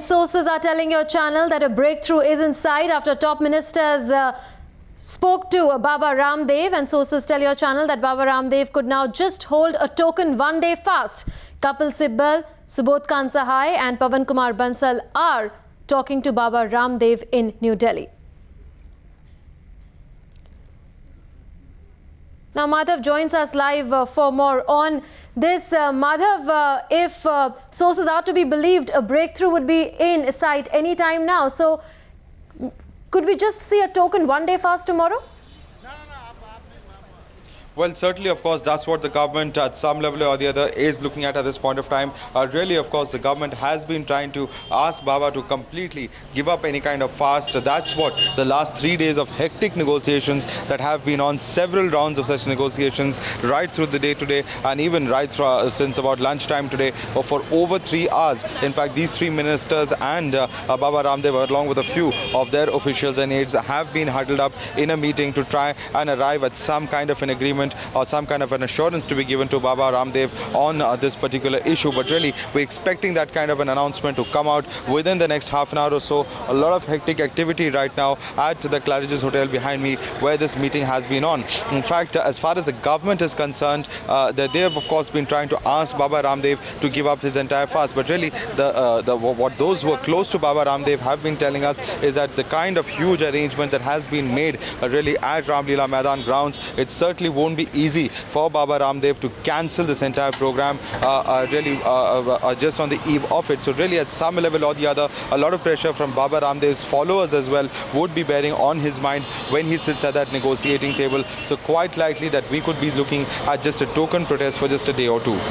Sources are telling your channel that a breakthrough is in sight after top ministers spoke to Baba Ramdev, and sources tell your channel that Baba Ramdev could now just hold a token one-day fast. Kapil Sibal, Subodh Khan Sahai and Pawan Kumar Bansal are talking to Baba Ramdev in New Delhi. Now Madhav joins us live for more on this. Madhav, if sources are to be believed, a breakthrough would be in sight any time now. So could we just see a token one-day fast tomorrow? Well, certainly, of course, that's what the government at some level or the other is looking at this point of time. Really, of course, the government has been trying to ask Baba to completely give up any kind of fast. That's what the last 3 days of hectic negotiations that have been on, several rounds of such negotiations right through the day today, and even right through, since about lunchtime today, for over 3 hours. In fact, these three ministers and Baba Ramdev, along with a few of their officials and aides, have been huddled up in a meeting to try and arrive at some kind of an agreement or some kind of an assurance to be given to Baba Ramdev on this particular issue. But really, we're expecting that kind of an announcement to come out within the next half an hour or so. A lot of hectic activity right now at the Claridge's Hotel behind me, where this meeting has been on. In fact, as far as the government is concerned, they have of course been trying to ask Baba Ramdev to give up his entire fast. But really, what those who are close to Baba Ramdev have been telling us is that the kind of huge arrangement that has been made really at Ramlila Maidan grounds, it certainly won't be easy for Baba Ramdev to cancel this entire program just on the eve of it. So really, at some level or the other, a lot of pressure from Baba Ramdev's followers as well would be bearing on his mind when he sits at that negotiating table. So quite likely that we could be looking at just a token protest for just a day or two.